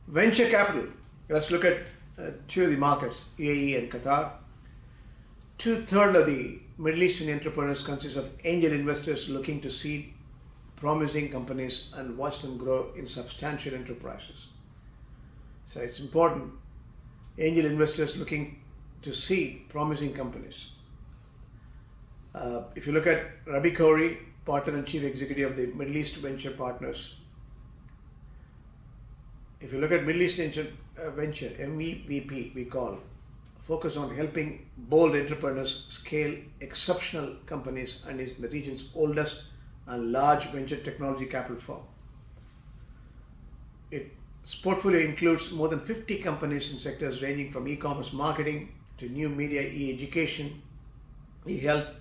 Venture capital. Let's look at two of the markets, UAE and Qatar. 2/3 of the Middle Eastern entrepreneurs consist of angel investors looking to seed promising companies and watch them grow in substantial enterprises. So it's important. Angel investors looking to seed promising companies. If you look at Rabi Khoury, partner and chief executive of the Middle East Venture Partners. If you look at Middle East Venture, MEVP we call, focus on helping bold entrepreneurs scale exceptional companies and is the region's oldest and large venture technology capital firm. Its portfolio includes more than 50 companies in sectors ranging from e-commerce marketing to new media, e-education, e-health.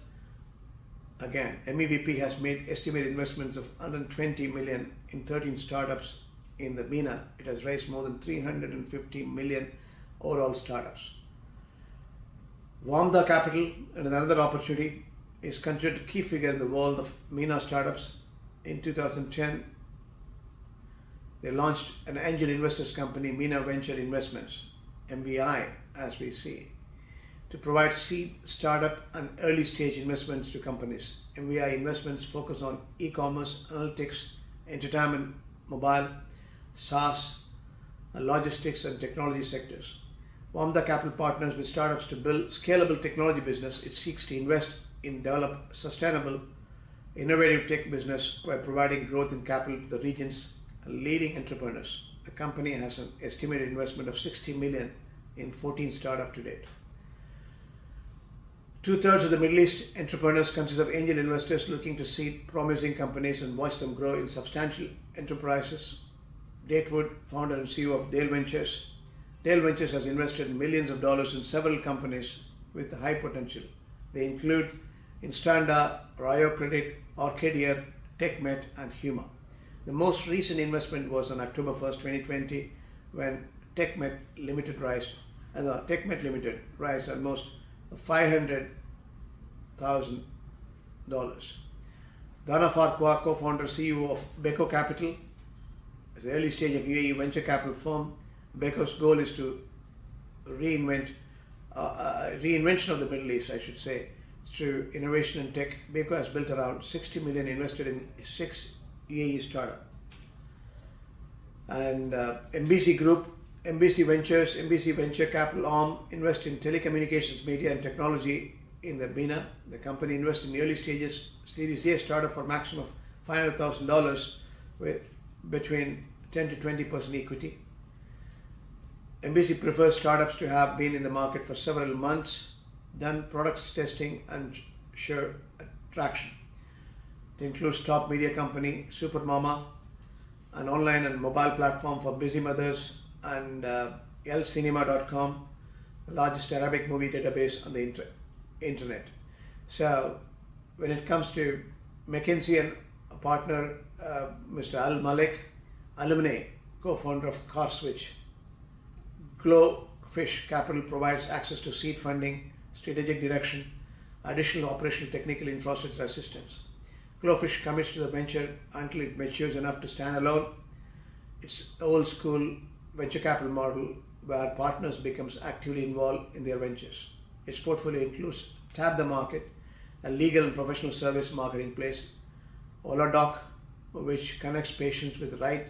Again, MEVP has made estimated investments of 120 million in 13 startups in the MENA. It has raised more than 350 million overall startups. Wamda Capital, and another opportunity, is considered a key figure in the world of MENA startups. In 2010, they launched an angel investors company, MENA Venture Investments, MVI, as we see, to provide seed, startup, and early stage investments to companies. MVI investments focus on e-commerce, analytics, entertainment, mobile, SaaS, logistics, and technology sectors. Wamda Capital partners with startups to build scalable technology business. It seeks to invest in develop sustainable, innovative tech business by providing growth in capital to the region's leading entrepreneurs. The company has an estimated investment of 60 million in 14 startups to date. 2/3 of the Middle East entrepreneurs consist of angel investors looking to seed promising companies and watch them grow in substantial enterprises. Datewood, founder and CEO of Dale Ventures. Dale Ventures has invested millions of dollars in several companies with high potential. They include Instanda, Rayo Credit, Arcadier, TechMet, and Huma. The most recent investment was on October 1st, 2020, when TechMet Limited raised almost $500,000. Dana Farquhar, co-founder CEO of Beko Capital, is an early stage of UAE venture capital firm. Beko's goal is to reinvention of the Middle East, I should say, through innovation and tech. Beko has built around 60 million invested in 6 UAE startups. And MBC Group, MBC Ventures, MBC Venture Capital arm invest in telecommunications, media, and technology in the MENA. The company invests in early stages Series A startup for maximum of $500,000 with between 10 to 20% equity. MBC prefers startups to have been in the market for several months, done products testing, and show traction. It includes top media company Supermama, an online and mobile platform for busy mothers, and elcinema.com, the largest Arabic movie database on the internet. So when it comes to McKinsey and a partner, Mr. Al Malik, alumni, co-founder of CarSwitch, Glowfish Capital provides access to seed funding, strategic direction, additional operational technical infrastructure assistance. Glowfish commits to the venture until it matures enough to stand alone. It's old school venture capital model where partners becomes actively involved in their ventures. Its portfolio includes Tap the Market, a legal and professional service marketing place, OlaDoc, which connects patients with right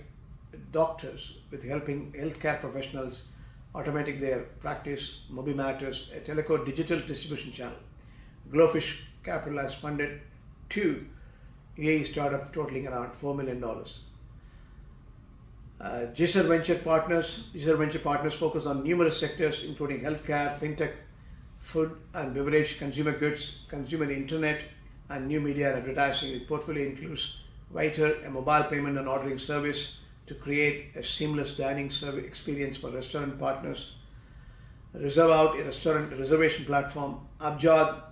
doctors with helping healthcare professionals automating their practice, Mobi Matters, a teleco digital distribution channel. Glowfish Capital has funded 2 UAE startups totaling around $4 million. Jisr Venture Partners focus on numerous sectors including healthcare, fintech, food and beverage, consumer goods, consumer internet, and new media and advertising. The portfolio includes Waiter, a mobile payment and ordering service to create a seamless dining experience for restaurant partners. Reserve Out, a restaurant reservation platform. Abjad,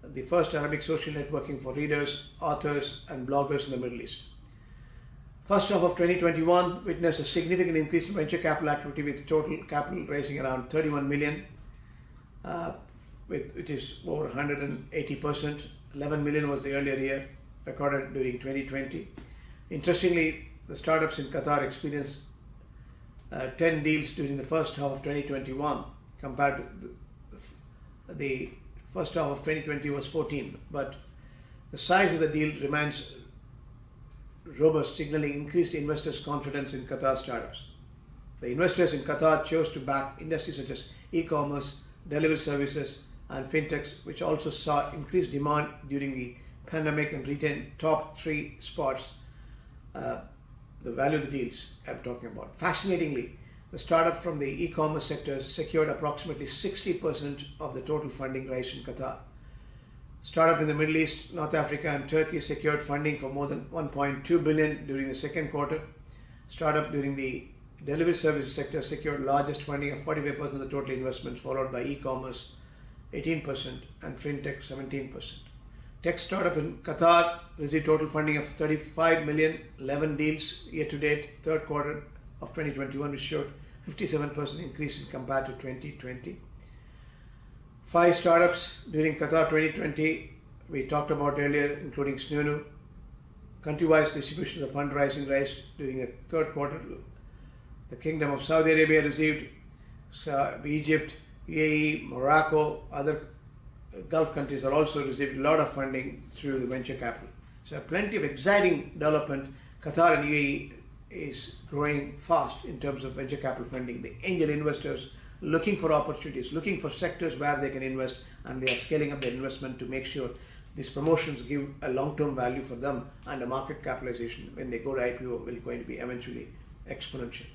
the first Arabic social networking for readers, authors, and bloggers in the Middle East. First half of 2021 witnessed a significant increase in venture capital activity with total capital raising around 31 million, which is over 180%. 11 million was the earlier year. recorded during 2020. Interestingly, the startups in Qatar experienced 10 deals during the first half of 2021 compared to the first half of 2020 was 14, but the size of the deal remains robust, signaling increased investors' confidence in Qatar startups. The investors in Qatar chose to back industries such as e-commerce, delivery services, and fintechs, which also saw increased demand during the pandemic and retained top 3 spots. The value of the deals I'm talking about. Fascinatingly, the startup from the e-commerce sector secured approximately 60% of the total funding raised in Qatar. Startup in the Middle East, North Africa, and Turkey secured funding for more than 1.2 billion during the second quarter. Startup during the delivery services sector secured largest funding of 45% of the total investments, followed by e-commerce 18% and fintech 17%. Tech startup in Qatar received total funding of 35 million, 11 deals year to date, third quarter of 2021, which showed 57% increase in compared to 2020. 5 startups during Qatar 2020 we talked about earlier, including Snunu. Country-wise distribution of fundraising raised during the third quarter. The Kingdom of Saudi Arabia received, Egypt, UAE, Morocco, other Gulf countries are also received a lot of funding through the venture capital. So plenty of exciting development. Qatar and UAE is growing fast in terms of venture capital funding. The angel investors looking for opportunities, looking for sectors where they can invest, and they are scaling up their investment to make sure these promotions give a long-term value for them, and the market capitalization when they go to IPO will going to be eventually exponential.